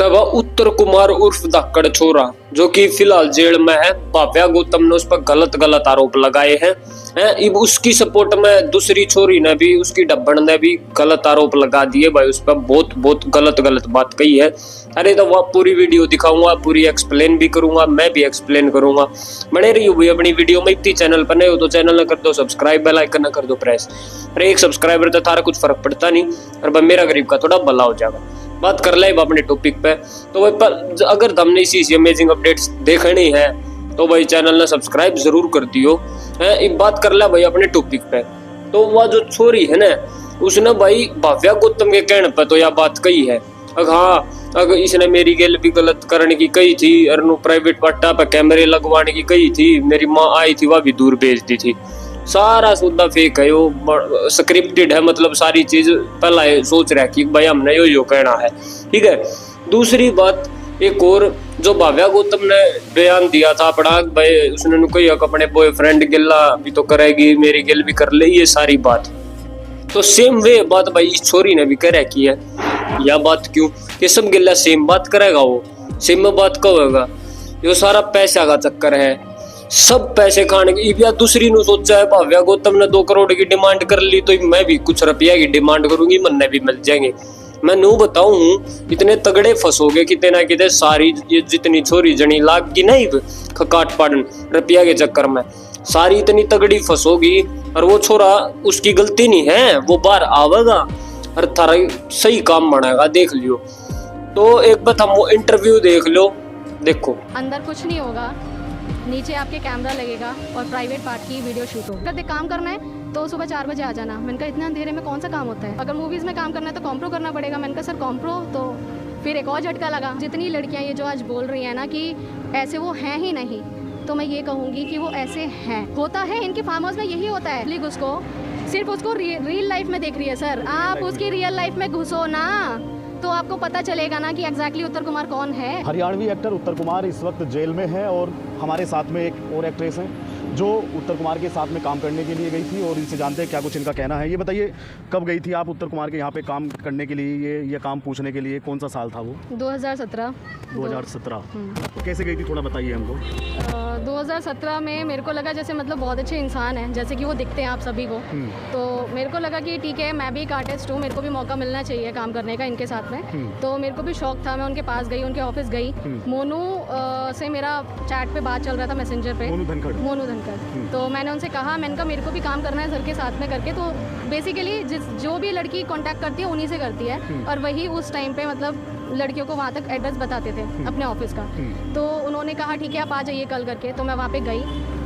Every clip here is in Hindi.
वह उत्तर कुमार उर्फ धाकड़ छोरा जो कि फिलहाल जेल में है। भाव्या गौतम ने उस पर गलत आरोप लगाए हैं। अब उसकी सपोर्ट में दूसरी छोरी ने भी, उसकी डब्बन ने भी गलत आरोप लगा दिए भाई, उस पर बहुत गलत बात कही है। अरे तो वह पूरी वीडियो दिखाऊंगा, पूरी एक्सप्लेन भी करूंगा, मैं भी एक्सप्लेन करूंगा। बने रहिए भाई अपनी वीडियो में। इतनी चैनल पर नए हो तो चैनल न कर दो सब्सक्राइब, बेल आइकन न कर दो प्रेस। अरे एक सब्सक्राइबर तो थारा कुछ फर्क पड़ता नहीं, और मेरा गरीब का थोड़ा भला हो जाएगा। बात कर ले अपने टॉपिक पे। तो भाई अगर हमने इसी अमेजिंग अपडेट्स देखनी है तो भाई चैनल ने सब्सक्राइब जरूर कर दियो। एक बात कर ले भाई अपने टॉपिक पे। तो वह जो छोरी है ना, उसने भाई भाव्या गौतम के कहने पे तो यह बात कही है। अगर इसने मेरी गेल भी गलत करने की कही थी, और प्राइवेट पट्टा पे कैमरे लगवाने की कही थी। मेरी माँ आई थी, वह भी दूर भेज दी थी। सारा सौदा फेक है, वो स्क्रिप्टेड है। मतलब सारी चीज पहला सोच रहा है कि भाई हमने यो कहना है, ठीक है। दूसरी बात एक और, जो भाव्या गौतम ने बयान दिया था अपना भाई, उसने कोई अपने बॉयफ्रेंड गिल्ला भी तो करेगी, मेरी गिल भी कर ले, ये सारी बात। तो सेम वे बात भाई इस छोरी ने भी कर रखी है। यह बात क्यों कि सब गिल्ला सेम बात करेगा, वो सेम में बात कब होगा। ये सारा पैसा का चक्कर है, सब पैसे खाने की। या दूसरी ने सोचा है भाव्या गौतम ने 2 करोड़ की डिमांड कर ली तो मैं भी कुछ रुपया की डिमांड करूंगी, मन्ने भी मिल जाएंगे। मैं नू बताऊं इतने तगड़े फंसोगे कितने ना कितने। सारी ये जितनी छोरी जनी लाग की नहीं काट पाड़न रुपया के चक्कर में, सारी इतनी तगड़ी फंसोगी। और वो छोरा उसकी गलती नहीं है, वो बाहर आवेगा और थारा सही काम बनाएगा, देख लियो। तो एक बात हम वो इंटरव्यू देख लो, देखो। अंदर कुछ नहीं होगा, नीचे आपके कैमरा लगेगा और प्राइवेट पार्ट की वीडियो शूट होगी। अगर काम करना है तो सुबह 4 बजे आ जाना। मैंने कहा इतना अंधेरे में कौन सा काम होता है। अगर मूवीज़ में काम करना है तो कॉम्प्रो करना पड़ेगा। मैंने कहा सर कॉम्प्रो, तो फिर एक और झटका लगा। जितनी लड़कियां ये जो आज बोल रही हैं ना कि ऐसे वो हैं ही नहीं, तो मैं ये कहूँगी कि वो ऐसे हैं। होता है इनके फार्म हाउस में यही होता है। प्लीज उसको सिर्फ उसको रियल लाइफ में देख रही है सर। आप उसकी रियल लाइफ में घुसो ना, तो आपको पता चलेगा ना कि एग्जैक्टली उत्तर कुमार कौन है। हरियाणवी एक्टर उत्तर कुमार इस वक्त जेल में है, और हमारे साथ में एक और एक्ट्रेस हैं जो उत्तर कुमार के साथ में काम करने के लिए गई थी, और इनसे जानते हैं क्या कुछ इनका कहना है। ये बताइए, कब गई थी आप उत्तर कुमार के यहाँ पे काम करने के लिए, ये काम पूछने के लिए? कौन सा साल था वो? 2017। 2017। तो कैसे गई थी, थोड़ा बताइए हमको। 2017 में मेरे को लगा जैसे मतलब बहुत अच्छे इंसान हैं, जैसे कि वो दिखते हैं आप सभी को। तो मेरे को लगा कि ठीक है, मैं भी एक आर्टिस्ट हूँ, मेरे को भी मौका मिलना चाहिए काम करने का इनके साथ में। तो मेरे को भी शौक था, मैं उनके पास गई, उनके ऑफिस गई। मोनू से मेरा चैट पे बात चल रहा था मैसेंजर पे। मोनू धनखड़। तो मैंने उनसे कहा, मैंने कहा मेरे को भी काम करना है सर के साथ में करके। तो बेसिकली जो भी लड़की कांटेक्ट करती है उन्हीं से करती है, और वही उस टाइम पे मतलब लड़कियों को वहाँ तक एड्रेस बताते थे अपने ऑफिस का। तो उन्होंने कहा ठीक है आप आ जाइए कल करके। तो मैं वहाँ पे गई,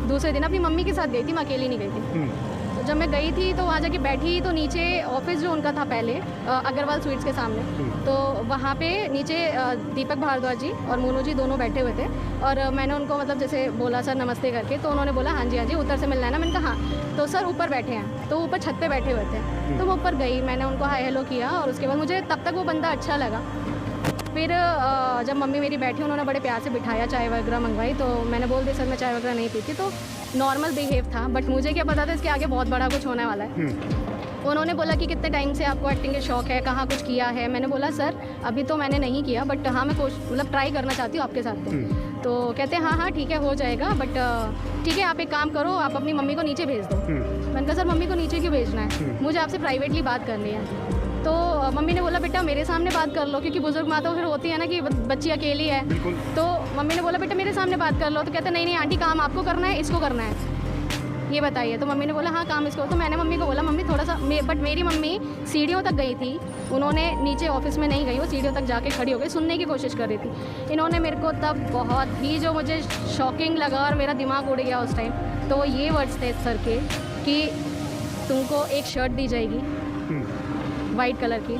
दूसरे दिन अपनी मम्मी के साथ गई थी, मैं अकेली नहीं गई थी। तो जब मैं गई थी तो वहाँ जाके बैठी, तो नीचे ऑफिस जो उनका था पहले अग्रवाल स्वीट्स के सामने, तो वहाँ पे नीचे दीपक भारद्वाज जी और मोनू जी दोनों बैठे हुए थे। और मैंने उनको मतलब जैसे बोला सर नमस्ते करके, तो उन्होंने बोला हाँ जी उत्तर से मिलना है ना। मैंने कहा हाँ। तो सर ऊपर बैठे हैं, तो ऊपर छत पे बैठे हुए थे। तो मैं ऊपर गई, मैंने उनको हाय हेलो किया, और उसके बाद मुझे तब तक वो बंदा अच्छा लगा। फिर जब मम्मी मेरी बैठी, उन्होंने बड़े प्यार से बिठाया, चाय वगैरह मंगवाई। तो मैंने बोल दिया सर मैं चाय वगैरह नहीं पीती। तो नॉर्मल बिहेव था, बट मुझे क्या पता था इसके आगे बहुत बड़ा कुछ होने वाला है। उन्होंने बोला कि कितने टाइम से आपको एक्टिंग के शौक है, कहाँ कुछ किया है। मैंने बोला सर अभी तो मैंने नहीं किया, बट हाँ मैं मतलब ट्राई करना चाहती हूँ आपके साथ में। तो कहते हैं हाँ ठीक है हो जाएगा, बट ठीक है आप एक काम करो, आप अपनी मम्मी को नीचे भेज दो। मैंने कहा सर मम्मी को नीचे क्यों भेजना है, मुझे आपसे प्राइवेटली बात करनी है। तो मम्मी ने बोला बेटा मेरे सामने बात कर लो, क्योंकि बुजुर्ग माता फिर होती है ना कि बच्ची अकेली है। तो मम्मी ने बोला बेटा मेरे सामने बात कर लो। तो कहते नहीं आंटी काम आपको करना है, इसको करना है, ये बताइए। तो मम्मी ने बोला हाँ काम इसको। तो मैंने मम्मी को बोला मम्मी थोड़ा सा बट मेरी मम्मी सीढ़ियों तक गई थी, उन्होंने नीचे ऑफिस में नहीं गई, वो सीढ़ियों तक जाके खड़ी हो गई, सुनने की कोशिश कर रही थी। इन्होंने मेरे को तब बहुत ही जो मुझे शॉकिंग लगा और मेरा दिमाग उड़ गया उस टाइम, तो वो ये वर्ड्स थे सर के कि तुमको एक शर्ट दी जाएगी वाइट कलर की,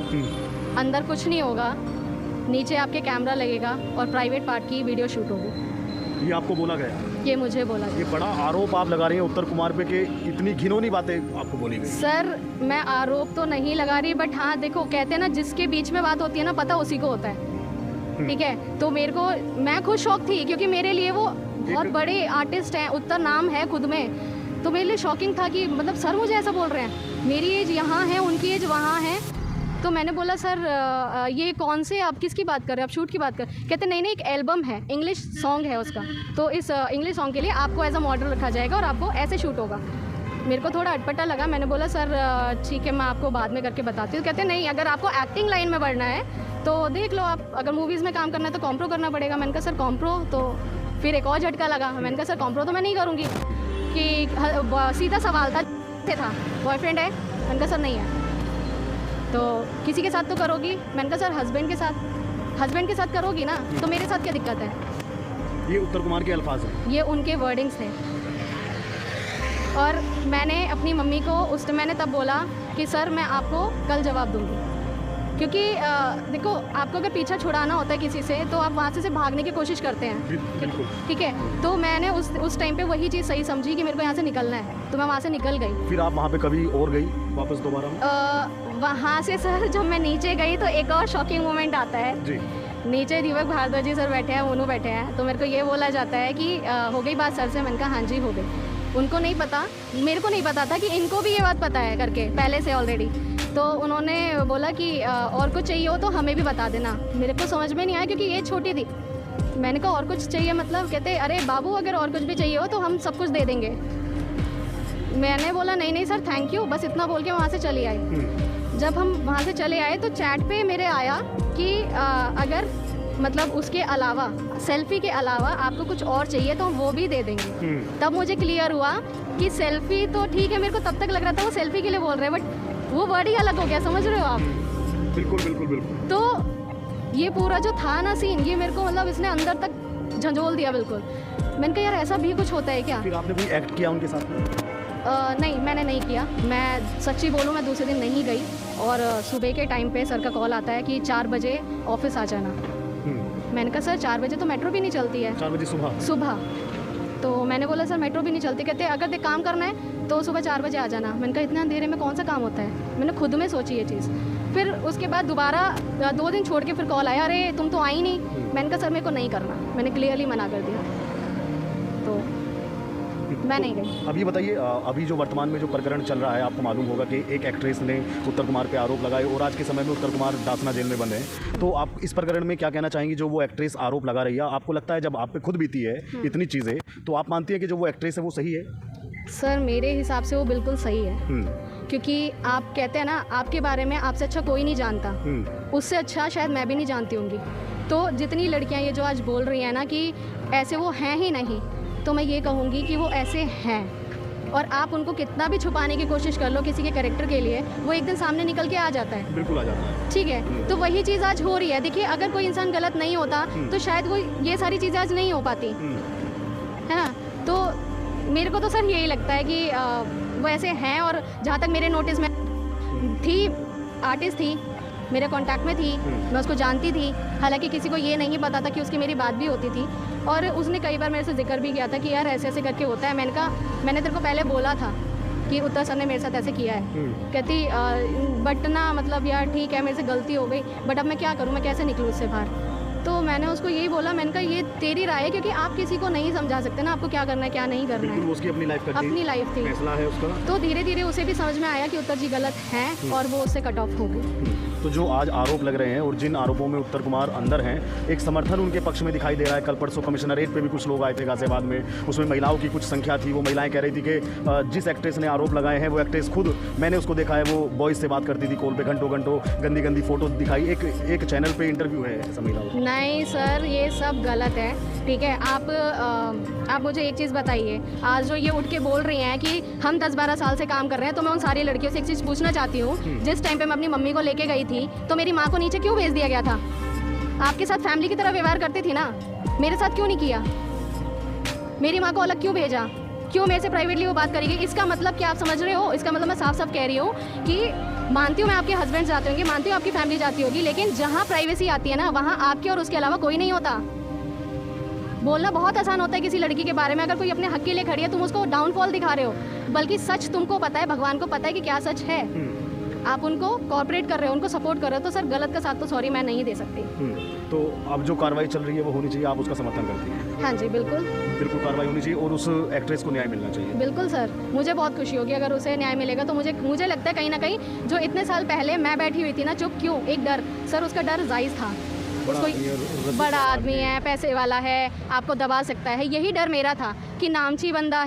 अंदर कुछ नहीं होगा, नीचे आपके कैमरा लगेगा और प्राइवेट पार्ट की वीडियो शूट होगी। ये आपको बोला गया? ये मुझे बोला गया। ये बड़ा आरोप आप लगा रही हैं उत्तर कुमार पे कि इतनी घिनौनी बातें आपको बोली गई। सर मैं आरोप तो नहीं लगा रही, बट हाँ देखो कहते हैं ना जिसके बीच में बात होती है ना पता उसी को होता है, ठीक है। तो मेरे को मैं खुद शौक थी, क्योंकि मेरे लिए वो बहुत बड़े आर्टिस्ट हैं, उत्तर नाम है खुद में। तो मेरे लिए शॉकिंग था कि मतलब सर मुझे ऐसा बोल रहे हैं, मेरी एज यहाँ है उनकी एज वहाँ है, तो मैंने बोला सर ये कौन से आप किसकी बात कर रहे हैं, आप शूट की बात कर। कहते नहीं एक एल्बम है, इंग्लिश सॉन्ग है उसका, तो इस इंग्लिश सॉन्ग के लिए आपको एज अ मॉडल रखा जाएगा और आपको ऐसे शूट होगा। मेरे को थोड़ा अटपटा लगा, मैंने बोला सर ठीक है मैं आपको बाद में करके बताती हूँ। कहते नहीं अगर आपको एक्टिंग लाइन में बढ़ना है तो देख लो आप, अगर मूवीज़ में काम करना है तो कॉम्प्रो करना पड़ेगा। मैंने कहा सर कॉम्प्रो, तो फिर एक और झटका लगा। मैंने कहा सर कॉम्प्रो तो मैं नहीं करूँगी, कि सीधा सवाल था बॉयफ्रेंड है। मैंने कहा सर नहीं है, तो किसी के साथ तो करोगी। मैंने कहा सर हस्बैंड के साथ करोगी ना, तो मेरे साथ क्या दिक्कत है। ये उत्तर कुमार के अल्फाज हैं, ये उनके वर्डिंग्स थे। और मैंने अपनी मम्मी को उस टाइम मैंने तब बोला कि सर मैं आपको कल जवाब दूंगी, क्योंकि देखो आपको अगर पीछा छुड़ाना होता है किसी से तो आप वहाँ से भागने की कोशिश करते हैं, ठीक है। तो मैंने उस टाइम पे वही चीज़ सही समझी कि मेरे को यहाँ से निकलना है, तो मैं वहाँ से निकल गई। फिर आप वहाँ पे कभी और गई वापस दोबारा? वहाँ से सर जब मैं नीचे गई तो एक और शॉकिंग मोमेंट आता है जी। नीचे दीपक भारद्वाज जी सर बैठे हैं, मोनू बैठे हैं, तो मेरे को ये बोला जाता है कि हो गई बात सर से। मैंने कहा हाँ जी हो गई। उनको नहीं पता, मेरे को नहीं पता था कि इनको भी ये बात पता है करके पहले से ऑलरेडी। तो उन्होंने बोला कि और कुछ चाहिए हो तो हमें भी बता देना। मेरे को समझ में नहीं आया क्योंकि ये छोटी थी। मैंने कहा और कुछ चाहिए मतलब, कहते अरे बाबू अगर और कुछ भी चाहिए हो तो हम सब कुछ दे देंगे। मैंने बोला नहीं सर थैंक यू, बस इतना बोल के वहाँ से चली आई। जब हम वहाँ से चले आए तो चैट पे मेरे आया कि अगर मतलब उसके अलावा सेल्फी के अलावा आपको कुछ और चाहिए तो हम वो भी दे देंगे। तब मुझे क्लियर हुआ कि सेल्फी तो ठीक है, मेरे को तब तक लग रहा था वो सेल्फी के लिए बोल रहे हैं, बट वो वर्ड ही अलग हो गया, समझ रहे हो आप। बिल्कुल। तो ये पूरा जो था ना सीन, ये मेरे को मतलब इसने अंदर तक झंझोल दिया बिल्कुल। मैंने कहा यार ऐसा भी कुछ होता है क्या। फिर आपने कोई एक्ट किया उनके साथ में? नहीं मैंने नहीं किया। मैं सच्ची बोलूँ मैं दूसरे दिन नहीं गई, और सुबह के टाइम पे सर का कॉल आता है कि 4 बजे ऑफिस आ जाना। मैंने कहा सर 4 बजे तो मेट्रो भी नहीं चलती है। 4 बजे सुबह? तो मैंने बोला सर मेट्रो भी नहीं चलती। कहते अगर देख काम करना है तो सुबह 4 बजे आ जाना। मैंने कहा इतना अंधेरे में कौन सा काम होता है, मैंने खुद में सोची ये चीज़। फिर उसके बाद दोबारा 2 दिन छोड़ के फिर कॉल आया, अरे तुम तो आई नहीं। मैंने कहा सर मेरे को नहीं करना, मैंने क्लियरली मना कर दिया, तो मैं नहीं गई। अब ये बताइए, अभी जो वर्तमान में जो प्रकरण चल रहा है, आपको मालूम होगा कि एक एक्ट्रेस ने उत्तर कुमार पे आरोप लगाए और आज के समय में उत्तर कुमार दासना जेल में बंद है। तो आप इस प्रकरण में क्या कहना चाहेंगी? जो वो एक्ट्रेस आरोप लगा रही है, आपको लगता है जब आप पे खुद बीती है इतनी चीज़ें, तो आप मानती है कि जो वो एक्ट्रेस है वो सही है? सर मेरे हिसाब से वो बिल्कुल सही है, क्योंकि आप कहते हैं ना आपके बारे में आपसे अच्छा कोई नहीं जानता, उससे अच्छा शायद मैं भी नहीं जानती होंगी। तो जितनी लड़कियाँ ये जो आज बोल रही हैं ना कि ऐसे वो हैं ही नहीं, तो मैं ये कहूँगी कि वो ऐसे हैं, और आप उनको कितना भी छुपाने की कोशिश कर लो किसी के कैरेक्टर के लिए, वो एक दिन सामने निकल के आ जाता है। बिल्कुल आ जाता है, ठीक है। तो वही चीज़ आज हो रही है। देखिए अगर कोई इंसान गलत नहीं होता तो शायद वो ये सारी चीज़ें आज नहीं हो पाती, है ना। तो मेरे को तो सर यही लगता है कि वो ऐसे हैं। और जहाँ तक मेरे नोटिस में थी, आर्टिस्ट थी, मेरे कांटेक्ट में थी, मैं उसको जानती थी। हालांकि किसी को ये नहीं पता था कि उसकी मेरी बात भी होती थी, और उसने कई बार मेरे से जिक्र भी किया था कि यार ऐसे ऐसे करके होता है। मैंने कहा मैंने तेरे को पहले बोला था कि उत्तर सर ने मेरे साथ ऐसे किया है। कहती बट ना मतलब यार ठीक है मेरे से गलती हो गई, बट अब मैं क्या करूँ, मैं कैसे निकलूँ उससे बाहर। तो मैंने उसको यही बोला, मैंने कहा ये तेरी राय है, क्योंकि आप किसी को नहीं समझा सकते ना आपको क्या करना है क्या नहीं करना है। उसकी अपनी लाइफ थी, फैसला है उसका। तो धीरे धीरे उसे भी समझ में आया कि उत्तर जी गलत हैं और वो उससे कट ऑफ हो गई। तो जो आज आरोप लग रहे हैं और जिन आरोपों में उत्तर कुमार अंदर हैं, एक समर्थन उनके पक्ष में दिखाई दे रहा है। कल परसों कमिश्नरेट पे भी कुछ लोग आए थे गाजियाबाद में, उसमें महिलाओं की कुछ संख्या थी। वो महिलाएं कह रही थी कि जिस एक्ट्रेस ने आरोप लगाए हैं वो एक्ट्रेस खुद, मैंने उसको देखा है, वो बॉयज़ से बात करती थी कॉल पे, घंटों गंदी गंदी फोटो दिखाई। एक चैनल पे इंटरव्यू है ऐसा महिलाओं। नहीं सर ये सब गलत है, ठीक है। आप मुझे एक चीज़ बताइए, आज जो ये उठ के बोल रही हैं कि हम 10-12 साल से काम कर रहे हैं, तो मैं उन सारी लड़कियों से एक चीज़ पूछना चाहती हूँ, जिस टाइम पे मैं अपनी मम्मी को लेके गई थी तो मेरी माँ को नीचे क्यों भेज दिया गया था? आपके साथ फैमिली की तरह व्यवहार करती थी ना, मेरे साथ क्यों नहीं किया? मेरी माँ को अलग क्यों भेजा? क्यों मेरे से प्राइवेटली वो बात करेगी? इसका मतलब क्या आप समझ रहे हो? इसका मतलब मैं साफ साफ कह रही हूँ कि मानती हूँ मैं आपके हस्बैंड जाते होंगे, मानती हूँ आपकी फैमिली जाती होगी, लेकिन जहाँ प्राइवेसी आती है ना वहाँ आपके और उसके अलावा कोई नहीं होता। बोलना बहुत आसान होता है किसी लड़की के बारे में, अगर कोई अपने हक के लिए खड़ी है तुम उसको डाउनफॉल दिखा रहे हो, बल्कि सच तुमको पता है, भगवान को पता है कि क्या सच है। आप उनको कॉर्पोरेट कर रहे हो, उनको सपोर्ट कर रहे हो, तो सर गलत का साथ तो सॉरी मैं नहीं दे सकती। तो अब जो कार्रवाई चल रही है वो होनी चाहिए, आप उसका समर्थन करती हैं? हाँ जी बिल्कुल बिल्कुल कार्रवाई होनी चाहिए और उस एक्ट्रेस को न्याय मिलना चाहिए। बिल्कुल सर, मुझे बहुत खुशी होगी अगर उसे न्याय मिलेगा। तो मुझे लगता है कहीं ना कहीं जो इतने साल पहले मैं बैठी हुई थी ना चुप, क्यों, एक डर, सर उसका डर जायज़ था। उसको बड़ा आदमी है, पैसे वाला है, आपको दबा सकता है, यही डर मेरा था कि नामची बंदा है।